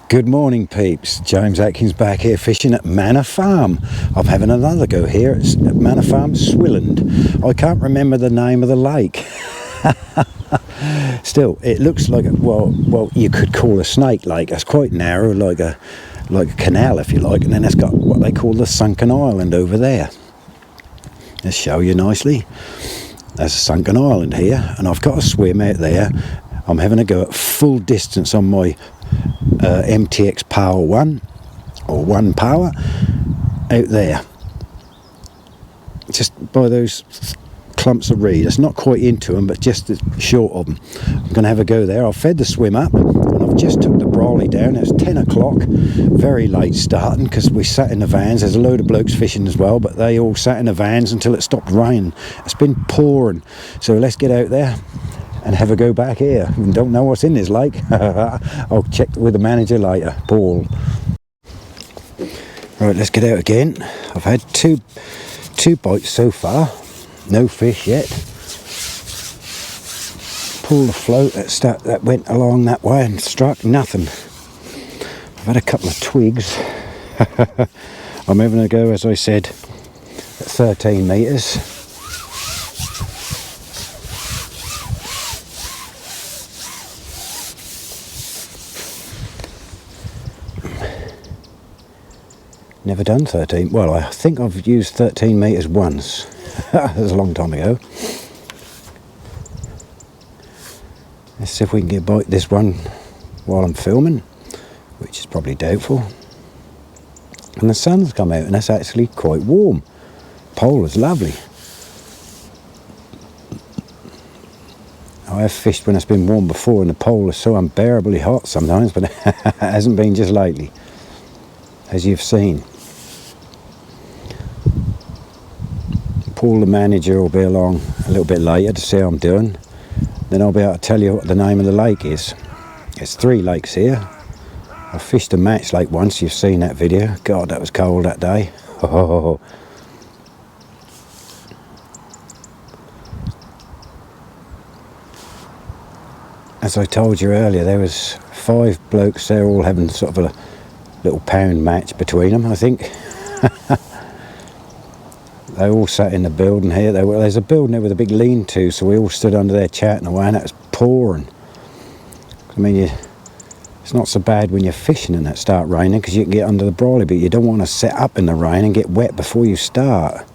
Good morning, peeps. James Atkins back here fishing at Manor Farm. I'm having another go here. It's at Manor Farm Swilland. I can't remember the name of the lake. Still, it looks like well, you could call a snake lake. It's quite narrow, like a canal, if you like, and then it's got what they call the sunken island over there. Let's show you nicely. There's a sunken island here, and I've got a swim out there. I'm having a go at full distance on my MTX Power 1 or 1 Power out there, just by those clumps of reed. It's not quite into them, but just short of them. I'm going to have a go there. I've fed the swim up, and I've just took the brolly down. It's 10 o'clock, very late starting, because we sat in the vans. There's a load of blokes fishing as well, but they all sat in the vans until it stopped raining. It's been pouring, so let's get out there and have a go back here. We don't know what's in this lake. I'll check with the manager later, Paul. Right, let's get out again. I've had two bites so far. No fish yet. Pull the float that went along that way and struck nothing. I've had a couple of twigs. I'm having a go, as I said, at 13 metres. Never done 13. Well, I think I've used 13 metres once. That was a long time ago. Let's see if we can get bite this one while I'm filming, which is probably doubtful. And the sun's come out, and that's actually quite warm. Pole is lovely. I have fished when it's been warm before, and the pole is so unbearably hot sometimes, but it hasn't been just lately, as you've seen. Paul, the manager, will be along a little bit later to see how I'm doing. Then I'll be able to tell you what the name of the lake is. There's 3 lakes here. I fished a match lake once. You've seen that video. God, that was cold that day. Oh. As I told you earlier, there was 5 blokes there, all having sort of a little pound match between them, I think. They all sat in the building here. There's a building there with a big lean-to, so we all stood under there chatting away, and it was pouring. I mean, it's not so bad when you're fishing and it start raining, because you can get under the brolly, but you don't want to set up in the rain and get wet before you start.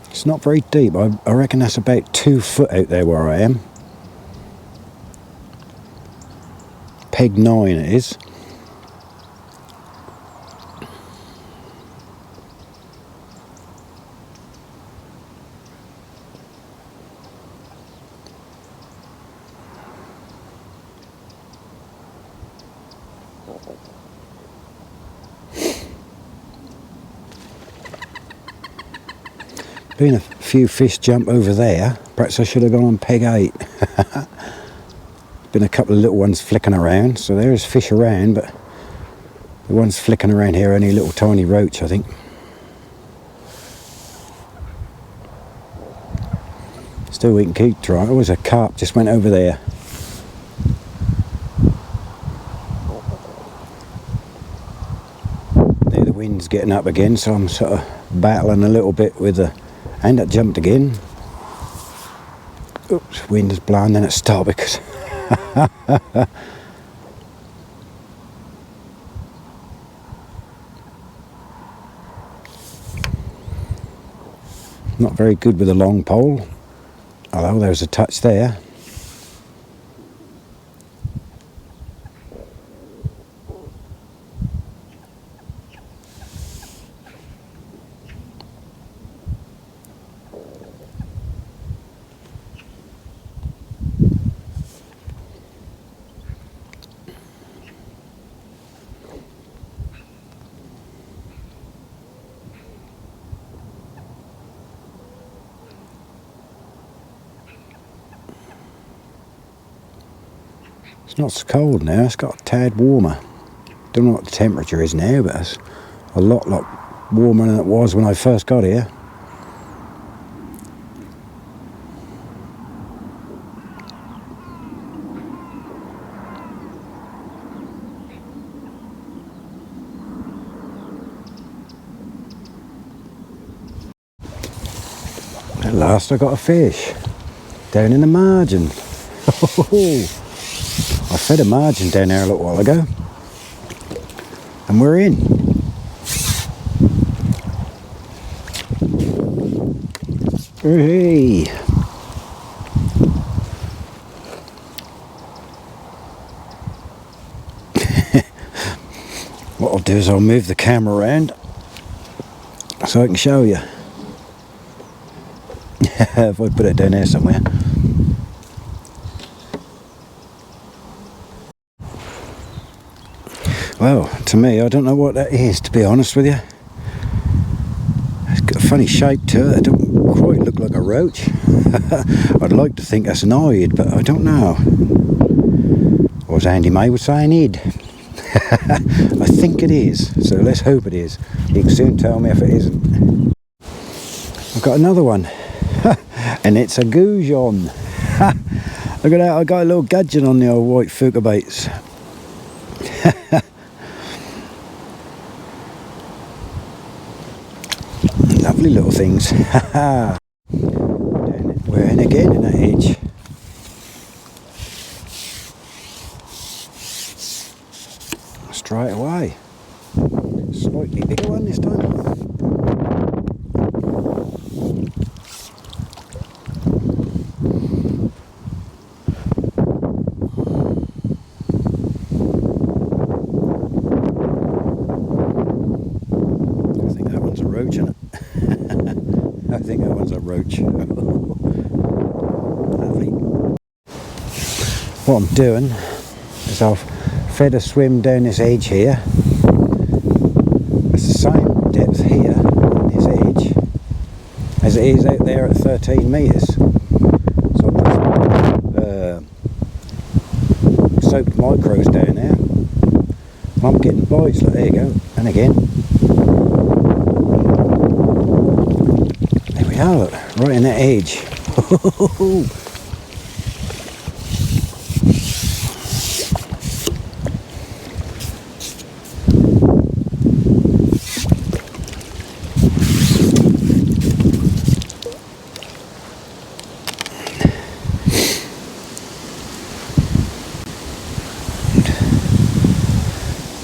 It's not very deep. I reckon that's about 2 foot out there where I am. Peg 9 it is. Been a few fish jump over there. Perhaps I should have gone on peg 8. Been a couple of little ones flicking around, so there is fish around, but the ones flicking around here are only little tiny roach, I think. Still, we can keep trying. Oh, there's a carp just went over there. There, the wind's getting up again, so I'm sort of battling a little bit with the... And it jumped again. Oops, wind is blowing, then it stopped because... Not very good with a long pole. Although there's a touch there. It's not so cold now, it's got a tad warmer. Don't know what the temperature is now, but it's a lot warmer than it was when I first got here. last I got a fish down in the margin. I fed a margin down there a little while ago, and we're in. Hey. What I'll do is I'll move the camera around so I can show you. If I put it down there somewhere. Well, to me, I don't know what that is, to be honest with you. It's got a funny shape to it. It don't quite look like a roach. I'd like to think that's an ide, but I don't know. Or as Andy May would say, an id. I think it is, so let's hope it is. You can soon tell me if it isn't. I've got another one, and it's a goujon. Look at that, I got a little gudgeon on the old white fjuka baits. Lovely little things. We're in again in that edge. Straight away. Slightly bigger one this time. I think that one's a roach, isn't it? I think that one's a roach. Lovely. What I'm doing is I've fed a swim down this edge here. It's the same depth here on this edge as it is out there at 13 metres. So I've soaked micros down there. I'm getting bites, like, there you go, and again. There we are, look, right in that edge.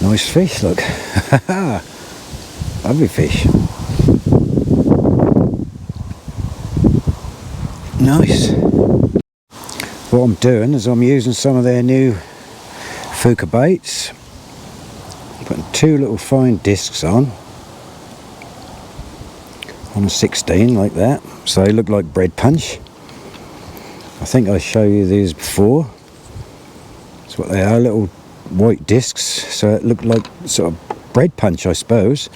Nice fish, look. Lovely fish. Nice. What I'm doing is I'm using some of their new fjuka baits. Putting two little fine discs on a 16 like that, so they look like bread punch. I think I showed you these before. That's what they are, little white discs, so it looked like sort of bread punch, I suppose,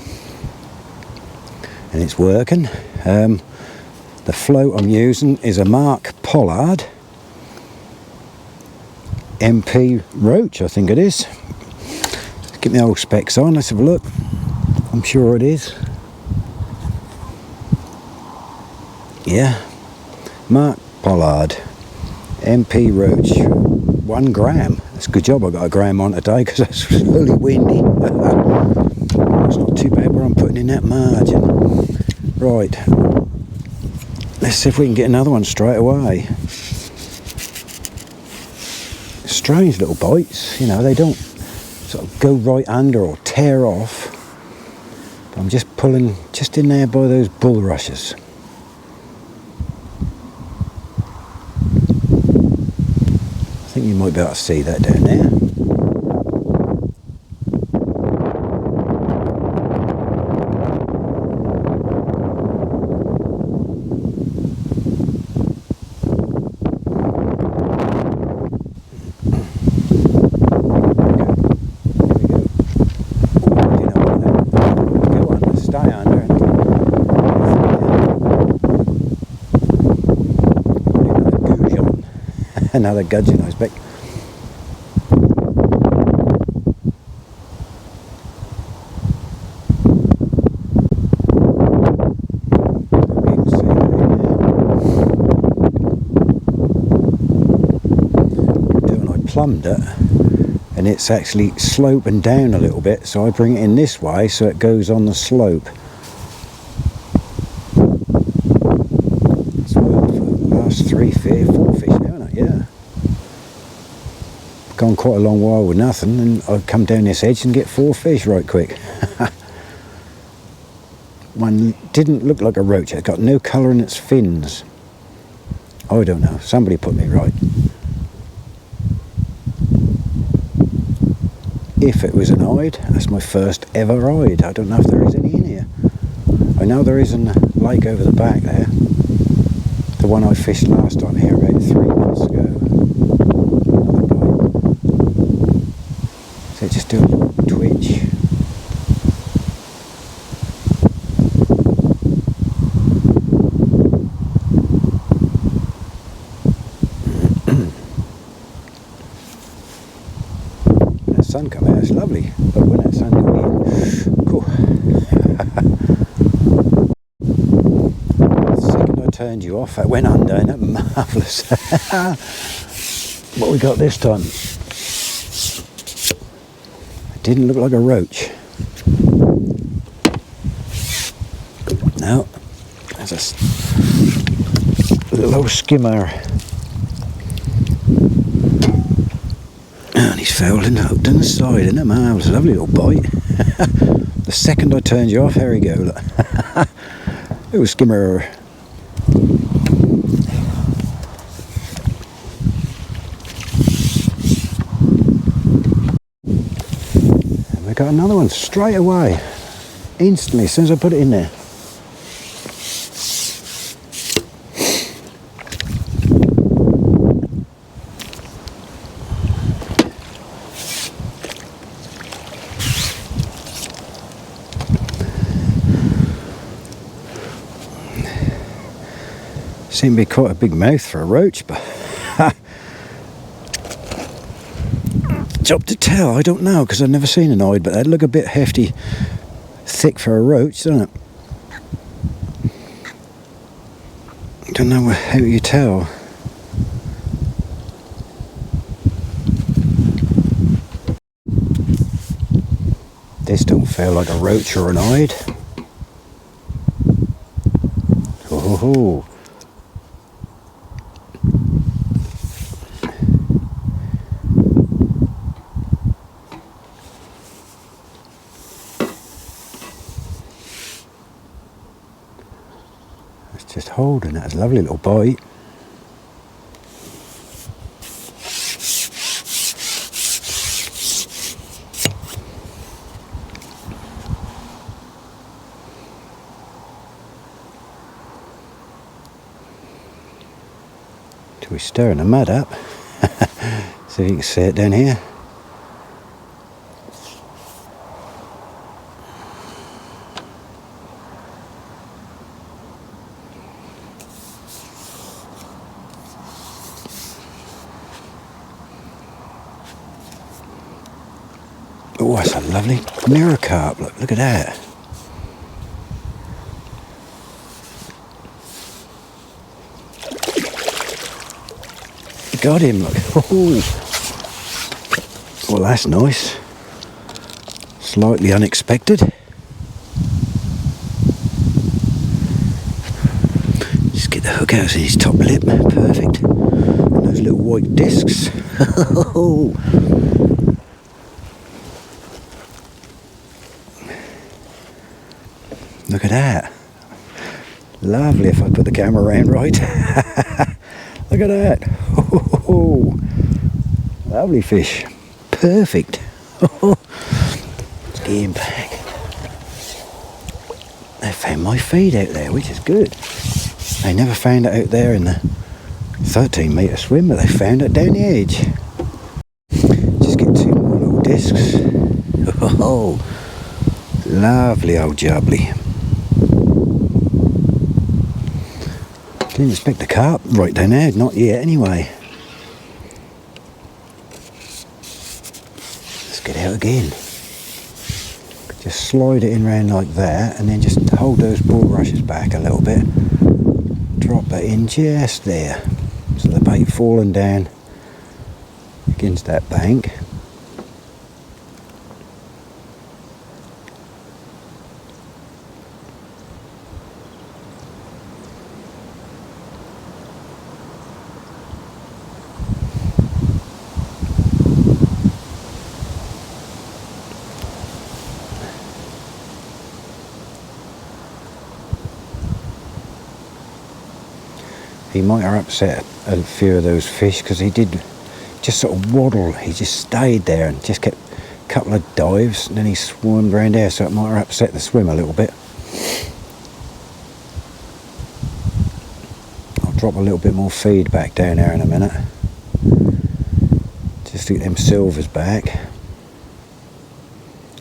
and it's working. The float I'm using is a Mark Pollard MP Roach, I think it is. Get my old specs on, let's have a look. I'm sure it is. Yeah, Mark Pollard MP Roach, 1 gram. It's a good job I got a gram on today because it's really windy. It's not too bad where I'm putting in that margin. Right, let's see if we can get another one straight away. Strange little bites, you know, they don't sort of go right under or tear off. But I'm just pulling just in there by those bulrushes. I think you might be able to see that down there. Another gudgeon, I expect. I plumbed it, and it's actually sloping down a little bit, so I bring it in this way so it goes on the slope. That's 4 fish now, haven't I? Yeah. Gone quite a long while with nothing, and I've come down this edge and get 4 fish right quick. One didn't look like a roach. It's got no colour in its fins. I don't know. Somebody put me right. If it was an Ide, that's my first ever Ide. I don't know if there is any in here. I know there is in the lake over the back there. The one I fished last time here about 3 months ago. So just do a little twitch. That sun come out, it's lovely. But when that sun come in, cool. The second I turned you off, that went under, and that marvellous. What we got this time? Didn't look like a roach. No, there's a little old skimmer. And he's fouled and hooked on the side, isn't it? Marvellous, lovely little bite. The second I turned you off, here we go. Look. Little skimmer. Got another one straight away, instantly, as soon as I put it in there. Seemed to be quite a big mouth for a roach, but job to tell, I don't know, because I've never seen an Ide, but they'd look a bit hefty, thick for a roach, doesn't it? Don't know how you tell. This don't feel like a roach or an Ide. Oh. Just holding that. It's a lovely little bite. Till we're stirring the mud up. See if you can see it down here. Oh, that's a lovely mirror carp. Look at that. Got him, look. Oh. Well, that's nice. Slightly unexpected. Just get the hook out of his top lip. Perfect. And those little white discs. Look at that. Lovely if I put the camera around right. Look at that. Oh, lovely fish. Perfect. Let's get him back. They found my feed out there, which is good. They never found it out there in the 13-metre swim, but they found it down the edge. Just get 2 more little discs. Oh, lovely old jubbly. Didn't expect the carp right down there, not yet anyway. Let's get out again. Just slide it in round like that, and then just hold those bulrushes back a little bit. Drop it in just there, so the bait falling down against that bank. He might have upset a few of those fish, because he did just sort of waddle. He just stayed there and just kept a couple of dives, and then he swarmed around there, so it might have upset the swim a little bit. I'll drop a little bit more feed back down there in a minute, just to get them silvers back.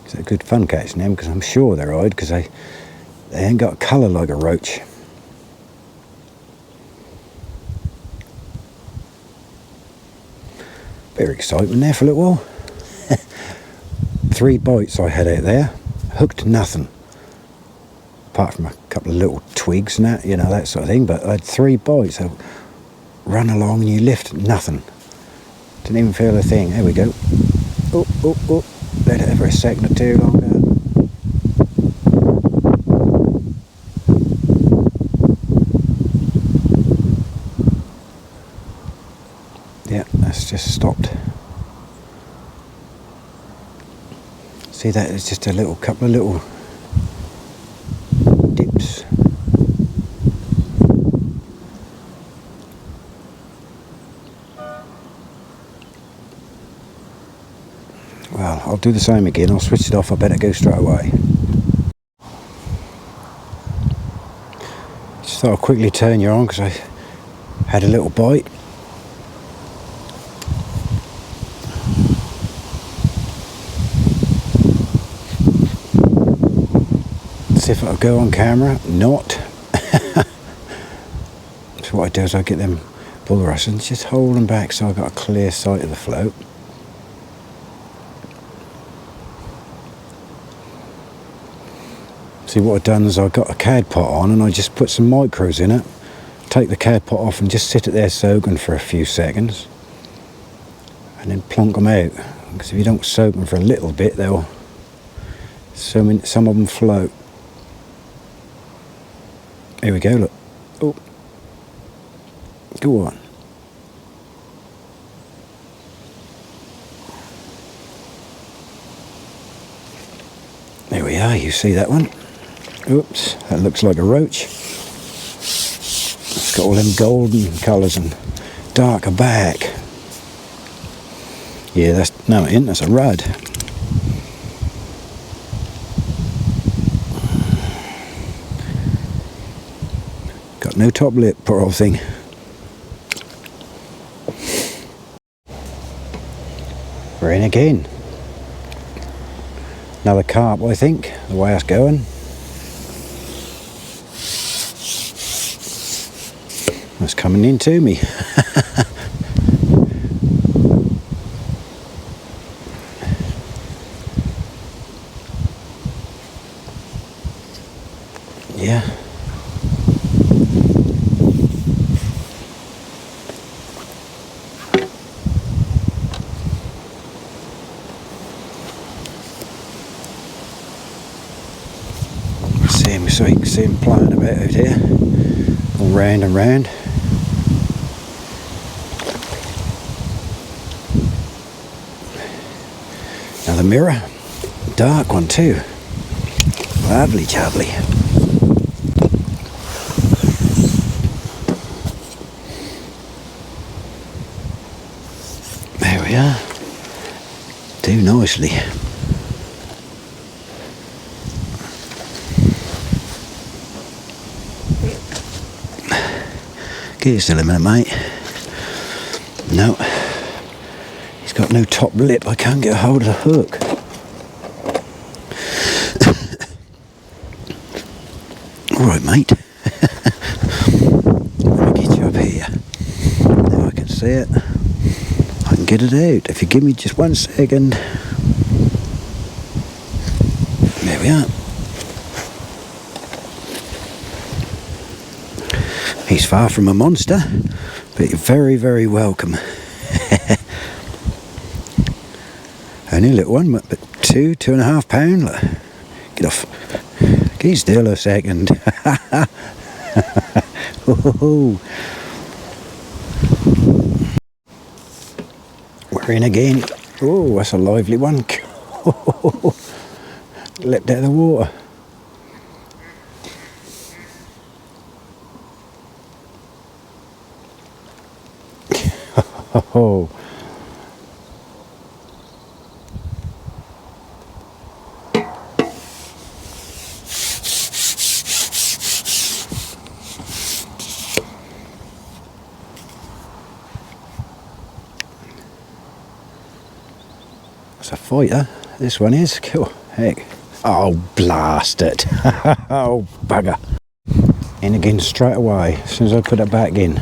It's a good fun catching them, because I'm sure they're eyed, because they ain't got a colour like a roach. Bit of excitement there for a little while. 3 bites I had out there, hooked nothing, apart from a couple of little twigs and that, you know, that sort of thing. But I had 3 bites. I run along and you lift, nothing. Didn't even feel a thing. There we go. Oh, oh, oh. Let it for a second or two longer. Yeah, that's just stopped. See that? It's just a little couple of little dips. Well, I'll do the same again. I'll switch it off. I better go straight away. Just thought I'd quickly turn you on because I had a little bite. See if it'll go on camera. Not. So what I do is I get them bulrush and just hold them back so I've got a clear sight of the float. See, what I've done is I've got a cad pot on and I just put some micros in it, take the cad pot off and just sit it there soaking for a few seconds and then plonk them out, because if you don't soak them for a little bit, some of them float. Here we go, look. Oh, go on. There we are, you see that one? Oops, that looks like a roach. It's got all them golden colours and darker back. Yeah, that's a rudd. Got no top lip, poor old thing. We're in again. Another carp, I think, the way it's going. That's coming into me. Yeah. So you can see him playing about out here, all round and round. Another mirror, dark one too. Lovely jubbly. There we are. Do nicely. Get you still a minute, mate. No. He's got no top lip. I can't get a hold of the hook. Alright, mate. Let me get you up here. Now I can see it. I can get it out. If you give me just 1 second. There we are. He's far from a monster, but you're very, very welcome. Only a little one, but 2.5 pound. Look. Get off. Keep still a second. We're in again. Oh, that's a lively one. Leapt out of the water. Oh. It's a fighter, this one is. Cool. Heck. Oh, blast it. Oh, bugger. In again straight away, as soon as I put it back in.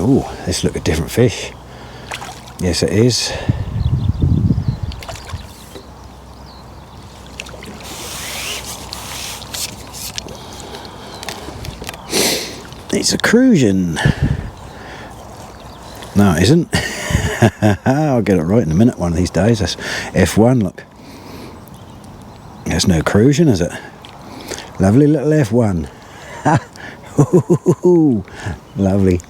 Oh, this looks a different fish. Yes, it is. It's a crucian. No, it isn't. I'll get it right in a minute one of these days. That's F1, look. That's no crucian, is it? Lovely little F1. Lovely.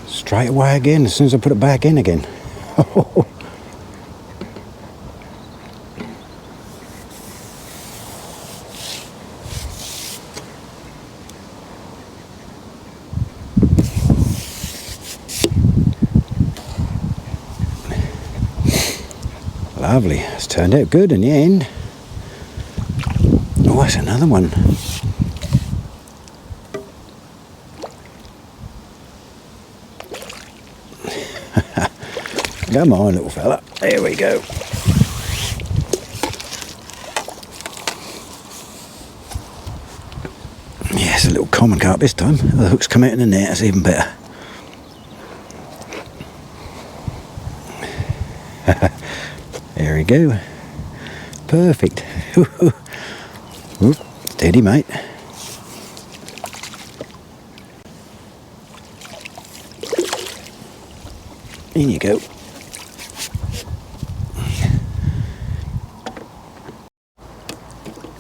Straight away again, as soon as I put it back in again. Lovely, it's turned out good in the end. Oh, that's another one. Come on, little fella. There we go. Yeah, it's a little common carp this time. The hook's come out in the net, that's even better. There we go. Perfect. Oop, steady, mate. In you go.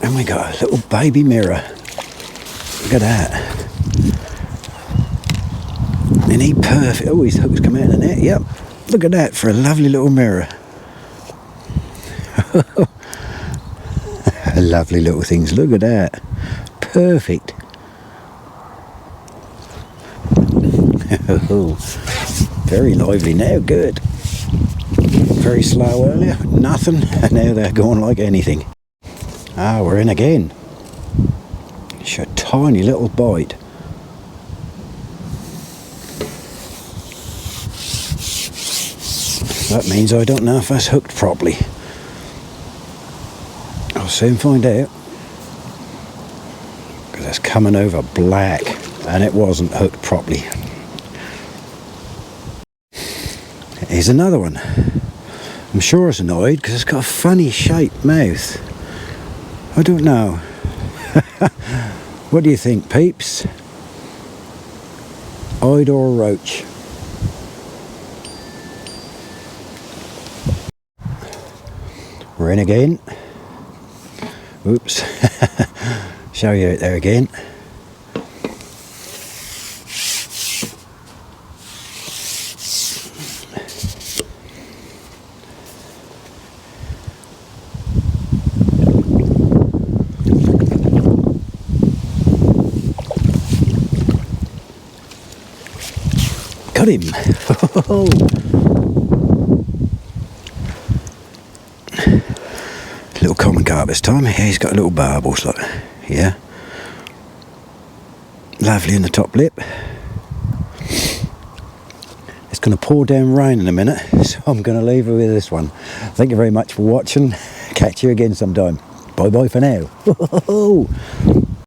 And we got a little baby mirror. Look at that. And he perfect. Oh, his hook's come out of the net. Yep. Look at that for a lovely little mirror. Lovely little things. Look at that. Perfect. Very lively now. Good. Very slow earlier. Nothing. And now they're going like anything. Ah, we're in again. It's a tiny little bite. That means I don't know if that's hooked properly. I'll soon find out. Because it's coming over black and it wasn't hooked properly. Here's another one. I'm sure it's an Ide because it's got a funny shaped mouth. I don't know. What do you think, peeps? Ide or roach? We're in again. Oops. Show you out there again. Got him. Little common carp this time. Yeah, he's got a little barbels like, yeah. Lovely in the top lip. It's going to pour down rain in a minute, so I'm going to leave her with this one. Thank you very much for watching. Catch you again sometime. Bye bye for now.